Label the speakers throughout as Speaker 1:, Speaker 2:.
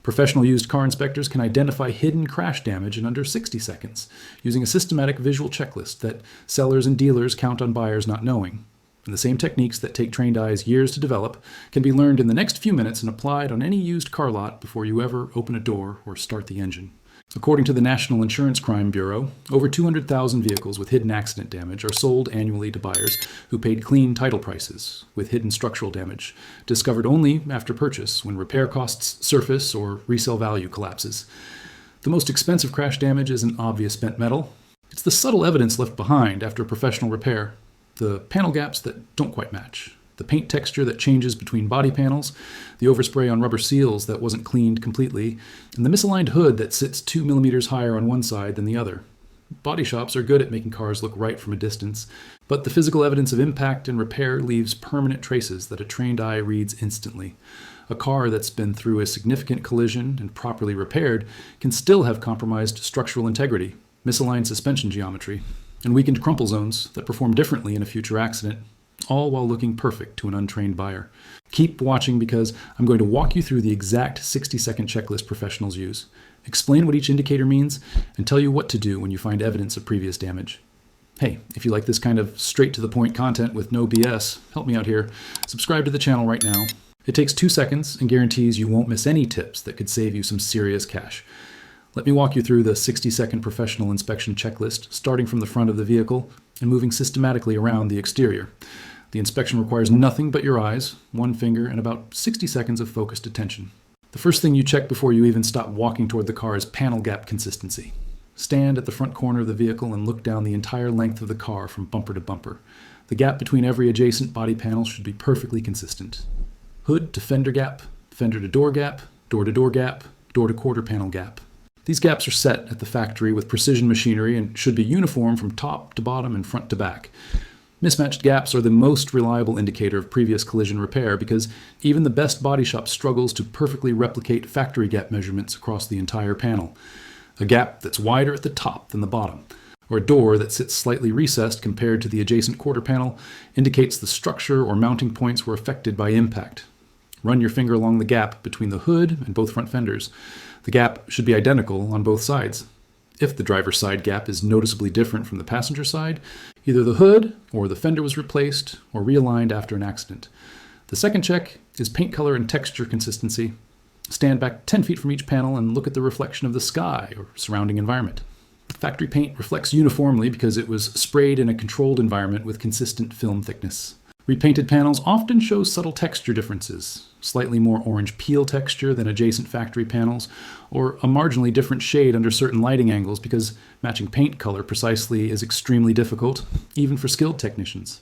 Speaker 1: Professional used car inspectors can identify hidden crash damage in under 60 seconds, using a systematic visual checklist that sellers and dealers count on buyers not knowing. And the same techniques that take trained eyes years to develop can be learned in the next few minutes and applied on any used car lot before you ever open a door or start the engine. According to the National Insurance Crime Bureau, over 200,000 vehicles with hidden accident damage are sold annually to buyers who paid clean title prices with hidden structural damage, discovered only after purchase when repair costs surface or resale value collapses. The most expensive crash damage isn't obvious bent metal. It's the subtle evidence left behind after professional repair, the panel gaps that don't quite match, the paint texture that changes between body panels, the overspray on rubber seals that wasn't cleaned completely, and the misaligned hood that sits 2 millimeters higher on one side than the other. Body shops are good at making cars look right from a distance, but the physical evidence of impact and repair leaves permanent traces that a trained eye reads instantly. A car that's been through a significant collision and properly repaired can still have compromised structural integrity, misaligned suspension geometry, and weakened crumple zones that perform differently in a future accident, all while looking perfect to an untrained buyer. Keep watching because I'm going to walk you through the exact 60-second checklist professionals use, explain what each indicator means, and tell you what to do when you find evidence of previous damage. Hey, if you like this kind of straight-to-the-point content with no BS, help me out here. Subscribe to the channel right now. It takes 2 seconds and guarantees you won't miss any tips that could save you some serious cash. Let me walk you through the 60-second professional inspection checklist, starting from the front of the vehicle and moving systematically around the exterior. The inspection requires nothing but your eyes, one finger, and about 60 seconds of focused attention. The first thing you check before you even stop walking toward the car is panel gap consistency. Stand at the front corner of the vehicle and look down the entire length of the car from bumper to bumper. The gap between every adjacent body panel should be perfectly consistent. Hood to fender gap, fender to door gap, door to quarter panel gap. These gaps are set at the factory with precision machinery and should be uniform from top to bottom and front to back. Mismatched gaps are the most reliable indicator of previous collision repair because even the best body shop struggles to perfectly replicate factory gap measurements across the entire panel. A gap that's wider at the top than the bottom, or a door that sits slightly recessed compared to the adjacent quarter panel, indicates the structure or mounting points were affected by impact. Run your finger along the gap between the hood and both front fenders. The gap should be identical on both sides. If the driver's side gap is noticeably different from the passenger side, either the hood or the fender was replaced or realigned after an accident. The second check is paint color and texture consistency. Stand back 10 feet from each panel and look at the reflection of the sky or surrounding environment. Factory paint reflects uniformly because it was sprayed in a controlled environment with consistent film thickness. Repainted panels often show subtle texture differences, slightly more orange peel texture than adjacent factory panels, or a marginally different shade under certain lighting angles because matching paint color precisely is extremely difficult, even for skilled technicians.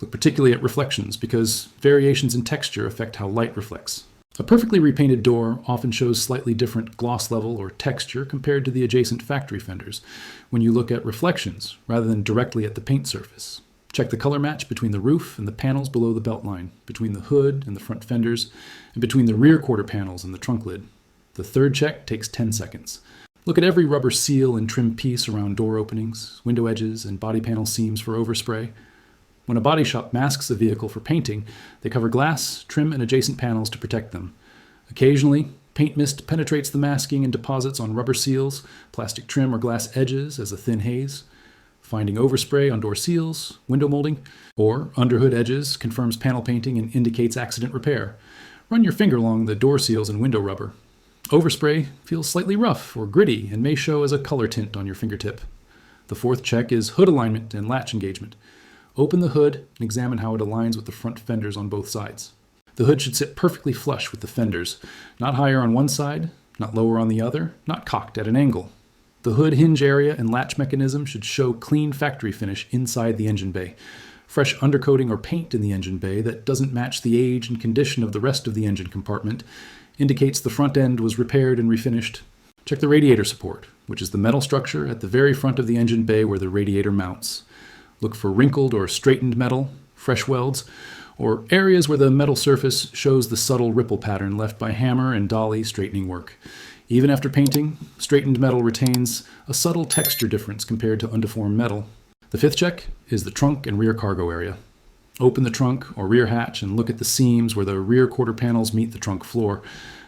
Speaker 1: Look particularly at reflections because variations in texture affect how light reflects. A perfectly repainted door often shows slightly different gloss level or texture compared to the adjacent factory fenders when you look at reflections rather than directly at the paint surface. Check the color match between the roof and the panels below the belt line, between the hood and the front fenders, and between the rear quarter panels and the trunk lid. The third check takes 10 seconds. Look at every rubber seal and trim piece around door openings, window edges, and body panel seams for overspray. When a body shop masks a vehicle for painting, they cover glass, trim, and adjacent panels to protect them. Occasionally, paint mist penetrates the masking and deposits on rubber seals, plastic trim, or glass edges as a thin haze. Finding overspray on door seals, window molding, or underhood edges confirms panel painting and indicates accident repair. Run your finger along the door seals and window rubber. Overspray feels slightly rough or gritty and may show as a color tint on your fingertip. The fourth check is hood alignment and latch engagement. Open the hood and examine how it aligns with the front fenders on both sides. The hood should sit perfectly flush with the fenders, not higher on one side, not lower on the other, not cocked at an angle. The hood hinge area and latch mechanism should show clean factory finish inside the engine bay. Fresh undercoating or paint in the engine bay that doesn't match the age and condition of the rest of the engine compartment indicates the front end was repaired and refinished. Check the radiator support, which is the metal structure at the very front of the engine bay where the radiator mounts. Look for wrinkled or straightened metal, fresh welds, or areas where the metal surface shows the subtle ripple pattern left by hammer and dolly straightening work. Even after painting, straightened metal retains a subtle texture difference compared to undeformed metal. The fifth check is the trunk and rear cargo area. Open the trunk or rear hatch and look at the seams where the rear quarter panels meet the trunk floor.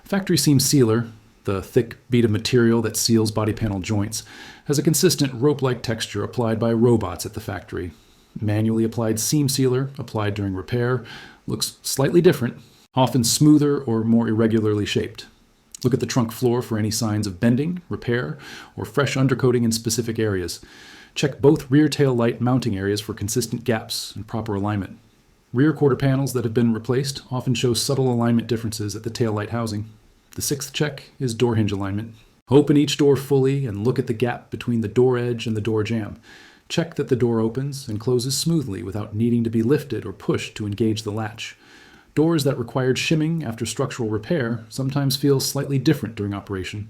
Speaker 1: Factory seam sealer, the thick bead of material that seals body panel joints, has a consistent rope-like texture applied by robots at the factory. Manually applied seam sealer, applied during repair, looks slightly different, often smoother or more irregularly shaped. Look at the trunk floor for any signs of bending, repair, or fresh undercoating in specific areas. Check both rear tail light mounting areas for consistent gaps and proper alignment. Rear quarter panels that have been replaced often show subtle alignment differences at the tail light housing. The sixth check is door hinge alignment. Open each door fully and look at the gap between the door edge and the door jamb. Check that the door opens and closes smoothly without needing to be lifted or pushed to engage the latch. Doors that required shimming after structural repair sometimes feel slightly different during operation.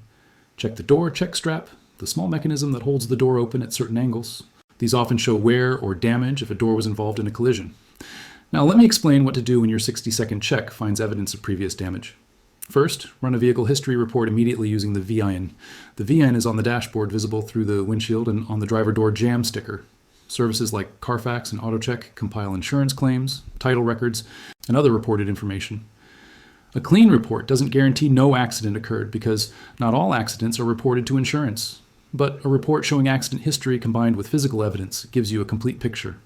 Speaker 1: Check the door check strap, the small mechanism that holds the door open at certain angles. These often show wear or damage if a door was involved in a collision. Now let me explain what to do when your 60-second check finds evidence of previous damage. First, run a vehicle history report immediately using the VIN. The VIN is on the dashboard visible through the windshield and on the driver door jamb sticker. Services like Carfax and AutoCheck compile insurance claims, title records, and other reported information. A clean report doesn't guarantee no accident occurred because not all accidents are reported to insurance. But a report showing accident history combined with physical evidence gives you a complete picture.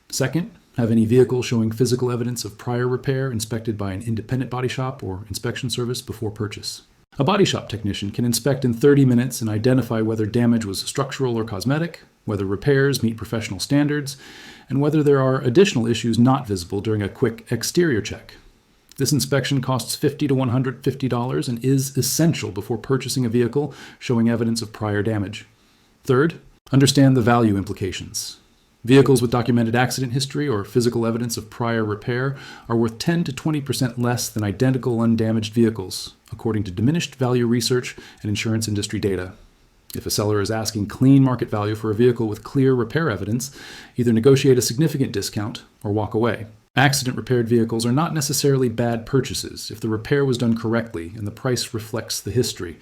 Speaker 1: Second, have any vehicle showing physical evidence of prior repair inspected by an independent body shop or inspection service before purchase. A body shop technician can inspect in 30 minutes and identify whether damage was structural or cosmetic, whether repairs meet professional standards, and whether there are additional issues not visible during a quick exterior check. This inspection costs $50 to $150 and is essential before purchasing a vehicle showing evidence of prior damage. Third, understand the value implications. Vehicles with documented accident history or physical evidence of prior repair are worth 10 to 20% less than identical undamaged vehicles, according to diminished value research and insurance industry data. If a seller is asking clean market value for a vehicle with clear repair evidence, either negotiate a significant discount or walk away. Accident-repaired vehicles are not necessarily bad purchases if the repair was done correctly and the price reflects the history.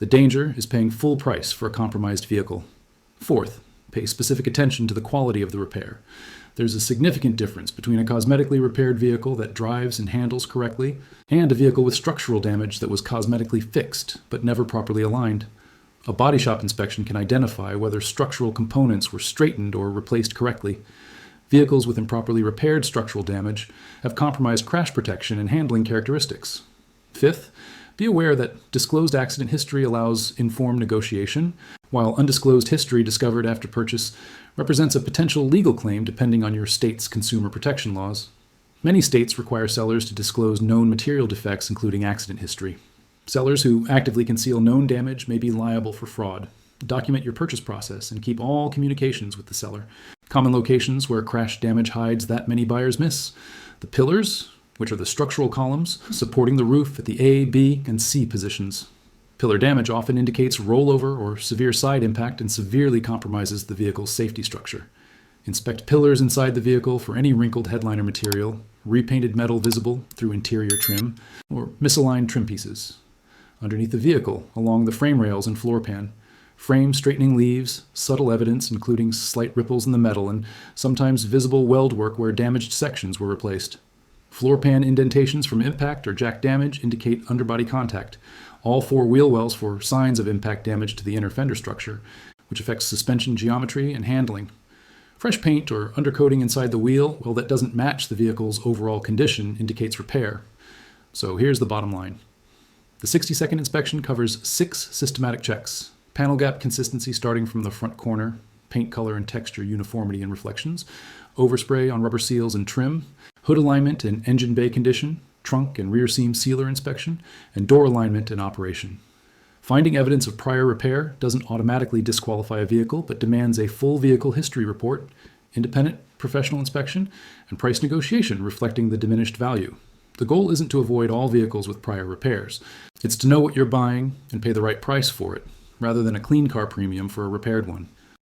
Speaker 1: The danger is paying full price for a compromised vehicle. Fourth, pay specific attention to the quality of the repair. There's a significant difference between a cosmetically repaired vehicle that drives and handles correctly and a vehicle with structural damage that was cosmetically fixed but never properly aligned. A body shop inspection can identify whether structural components were straightened or replaced correctly. Vehicles with improperly repaired structural damage have compromised crash protection and handling characteristics. Fifth, be aware that disclosed accident history allows informed negotiation, while undisclosed history discovered after purchase represents a potential legal claim depending on your state's consumer protection laws. Many states require sellers to disclose known material defects, including accident history. Sellers who actively conceal known damage may be liable for fraud. Document your purchase process and keep all communications with the seller. Common locations where crash damage hides that many buyers miss: the pillars, which are the structural columns supporting the roof at the A, B, and C positions. Pillar damage often indicates rollover or severe side impact and severely compromises the vehicle's safety structure. Inspect pillars inside the vehicle for any wrinkled headliner material, repainted metal visible through interior trim, or misaligned trim pieces. Underneath the vehicle, along the frame rails and floor pan, frame straightening leaves, subtle evidence including slight ripples in the metal, and sometimes visible weld work where damaged sections were replaced. Floor pan indentations from impact or jack damage indicate underbody contact. All four wheel wells for signs of impact damage to the inner fender structure, which affects suspension geometry and handling. Fresh paint or undercoating inside the wheel, well, that doesn't match the vehicle's overall condition, indicates repair. So here's the bottom line. The 60-second inspection covers 6 systematic checks: panel gap consistency starting from the front corner, paint color and texture uniformity and reflections, overspray on rubber seals and trim, hood alignment and engine bay condition, trunk and rear seam sealer inspection, and door alignment and operation. Finding evidence of prior repair doesn't automatically disqualify a vehicle, but demands a full vehicle history report, independent professional inspection, and price negotiation reflecting the diminished value. The goal isn't to avoid all vehicles with prior repairs. It's to know what you're buying and pay the right price for it, rather than a clean car premium for a repaired one.